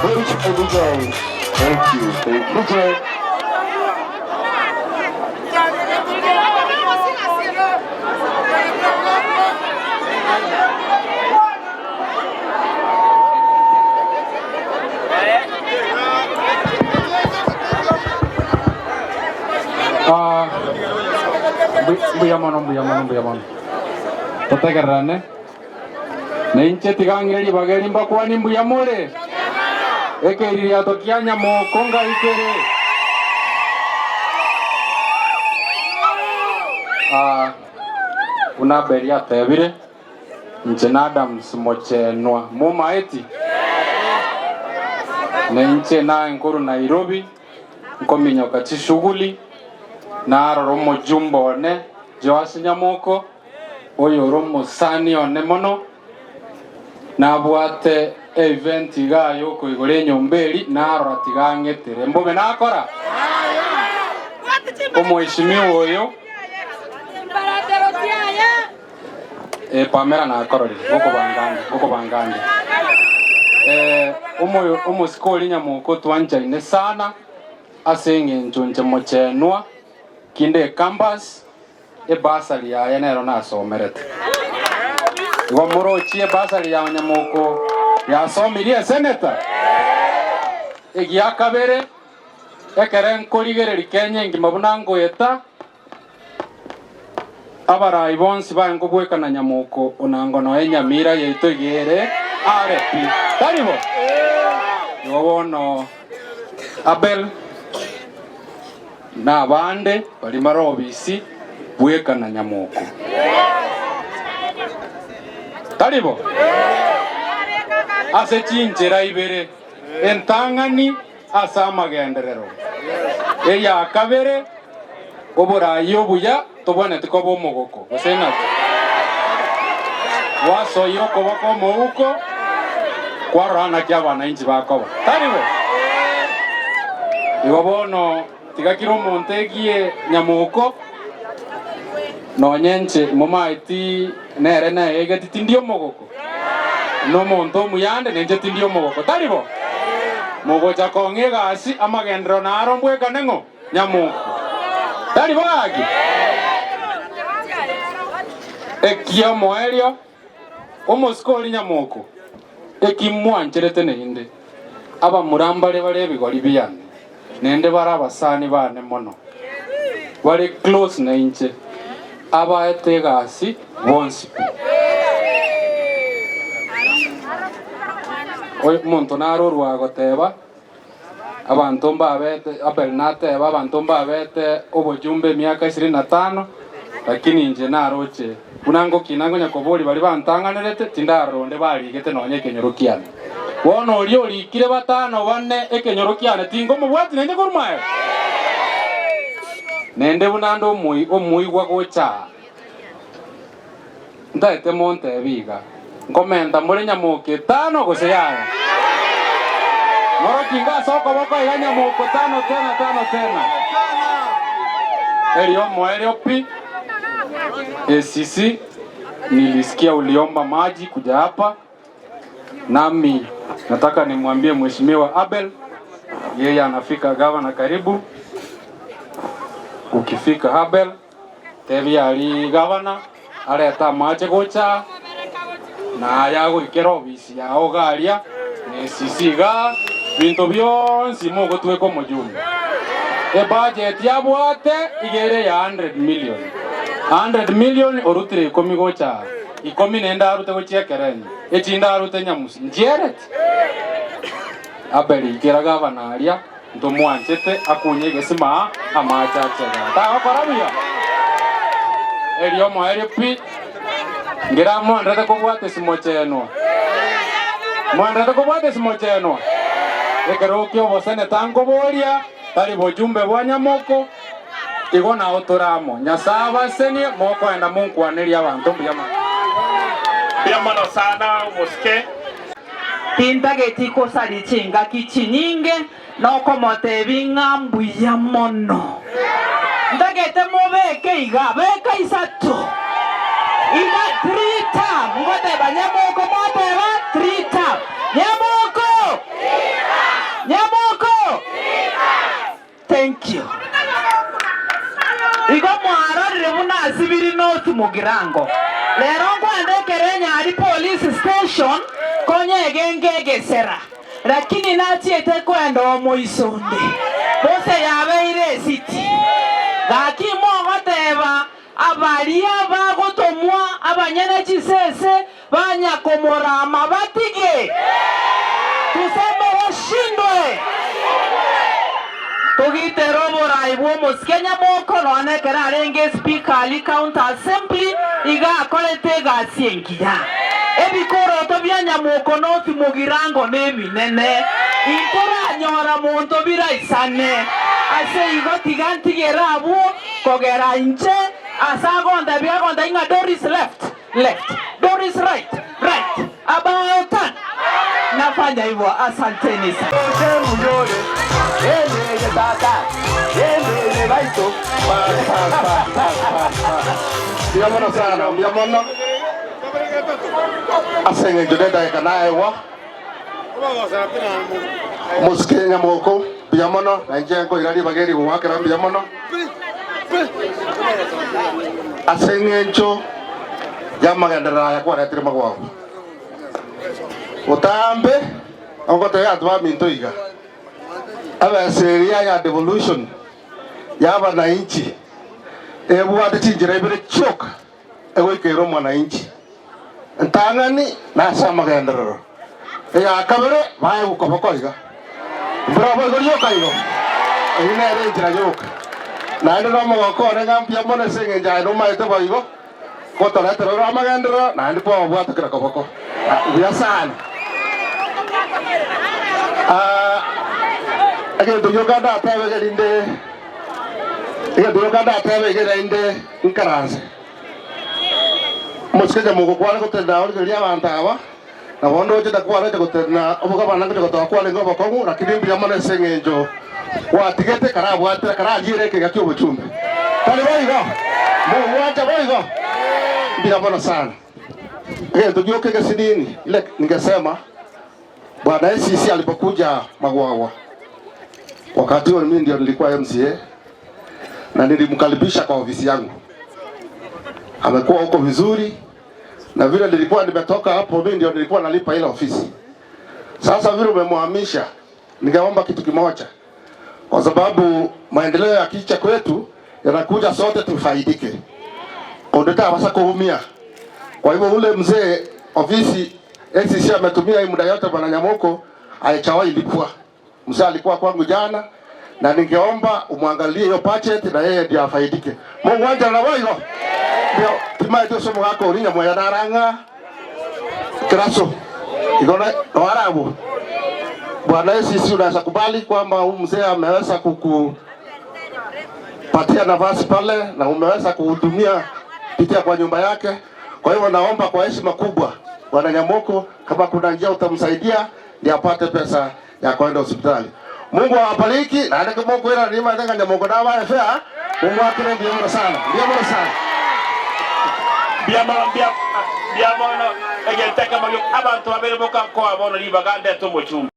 Bridge for DJ. Thank you. Thank you, DJ. Buyamono. Totegerane. Neinche tigangeri bageri mbakwani mbuyamole. Ekeri atokianya mo konga ikere. Unaberia tebire. Nchena Adams mochenwa mumaeti. Neinche na nkuru Nairobi. Nkominyo kati shughuli. Na romo jumbo ne Joasi Nyamoko oyo romo sani one mono na bwate event gayo ko igore nyomberi na ratigangetere mbobe nakora omweshimiwa oyo Pamela nakorori goko bangande omosikoli Nyamoko twanjaine sana asenge njonje mochenwa kinde campus basali ya enero na somerete gomorochi basali ya Nyamoko ya somirie senator egiakabere ekeren korigereri Kenya ngimabunango eta abara ibonsi bango bwekana Nyamoko onango no enyamira yeito igere arepi taribo yobono Abel na bande bali marobisi bwekana Nyamoko taribo ase chinjera ibere entangani asa magenderero eya kabere oburayo buya tobone tikobo mogoko osena waso yoko bako mouko kwarana kyabana inji bakoba taribo ibobono tigakiro montegie Nyamoko no nyenche momaiti nere na ege tindio mogoko no monto muyande nenje tindio mogoko taribo mogocha kongega asi amagendro na arombwe kanengo Nyamoko taribo agi ekio moerio omoskoli Nyamoko ekimwancherete nende aba murambale bale bigori biyane nende barabasani bane mono bari close na inche aba etegasi bonsi oy monto naro rwagoteba abantu mbabete abernateba abantu mbabete obojumbe miaka 25 lakini inje naroche unango kinango nyakobori bali bantanganirete tindaronde baligete nonye kenyorokiane wono oli olikire batano bane ekenyorokiane tingo mubwati nende kurmayo nende bunando omuyigwa gocha ndaite monte biga ngomenta muri Nyamoko 5 gose yayo morokinga soko boko ya Nyamoko 5 tena elio moelio pi sisi nilisikia uliomba maji kuja hapa nami nataka nimwambie mheshimiwa Abel yeye anafika gavana karibu ukifika Abel tebi ali gavana aleta mache gocha na yago ikero ofisi ya ogaria sisiga bintu byonsi mogo tweko mujumbe budget yabwate igere ya 100 million orutire ikomi gocha ikomi nenda arute gochiekereni echinda arute nyamusi njeret Abel ikera gavana aria ntomwanchete akunye gesima amachachega takorabia elio moerio pi ngira mwandete kubwate simocheno ekerokio bosene tango boria tari bojumbe bwa Nyamoko igona otoramo nyasaba senie moko enda munkwaneria abantu Biyamano sana muske tinta getiko sari chinga kichinyinge noko motebi ngambu ya mono ndagete mobeke iga beka isato iga 3 time ngote ba Nyamoko moteba 3 time Nyamoko Mugirango. Lero kwandekere Nyali police station konye genge sera. Lakini natiete kwenda Omoisonde. Bose yabeire city. Gaki mogoteba abalia bagotomwa abanyene chisese banyakomora amabatige. Tuseme washindwe. Tugitero boraibu muskenya moko none kerarenge speaker ali county assembly iga akolete gasienkija. Ebikoro to byanya moko no ti Mugirango nebinene. Inkora nyora monto biraisane. Ase igo tiganti gerabu kogera inche asagonda biagonda inga door is left. Door is right. About turn. Nafanya hivyo, asanteni sana. Biamono sana, biamono. Asenge jodeda ekanae wa. Muskenya moko, biamono. Nanjengo irali bageri wake na biamono. Asenge ncho. Jama gendera ya kwa retire magwa. Utambe ongoto ya twa mintoiga. Aba seria ya devolution ya bananchi. Ebu atichinjira ibere chok. Ewe kero mwananchi. Ntangani na sama gendero. Ya kabere bae ukopokoiga. Bravo yoka igo. Ine renjira yoka. Na ndo mo ko renga mpia mone senge jai no maite boigo. Koto la tero amagendero na ndipo obwata kira kopoko. Ya sana. Again, do you got that time in the again, do you got that time in the Incaras? Mosquito Mokuana got down to the Yavantawa. I wonder that quality got Oboka got a quality of a Congo, like Yaman singing Joe. What to get the Kara, what the Kara, you reckon a cube chum. Tell where you go. More water, where you go. Be upon a son. Again, do you get a city like Nigasema? Bwana SCC alipokuja Magwawa. Wakati huo mimi ndio nilikuwa MCA na nilimkaribisha kwa ofisi yangu. Amekuwa huko vizuri na vile nilikuwa nimetoka hapo mimi ndio nilikuwa nalipa ile ofisi. Sasa vile umemhamisha ningeomba kitu kimoja. Kwa sababu maendeleo ya kicha kwetu yanakuja sote tufaidike. Ondeta basa kuumia. Kwa hivyo ule mzee ofisi SCC ametumia hii muda yote bwana Nyamoko haichawahi lipwa. Mzee alikuwa kwangu jana na ningeomba umwangalie hiyo budget na yeye ndiye afaidike. Mungu anja na wao. Ndio timaito somo wako ulinya moya naranga. Kraso. Igona warabu. Bwana SCC unaweza kubali kwamba huyu mzee ameweza kukupatia nafasi pale na umeweza kuhudumia kupitia kwa nyumba yake. Kwa hivyo naomba kwa heshima kubwa Bwana Nyamoko kama kuna njia utamsaidia ndio apate pesa ya kwenda hospitali. Mungu awabariki na ndeke Mungu ila ni maana Nyamoko na wa afya. Mungu akile ndio sana. Ndio sana. Biamono egenteka magyo abantu babere boka ko abono libagande to mochumba.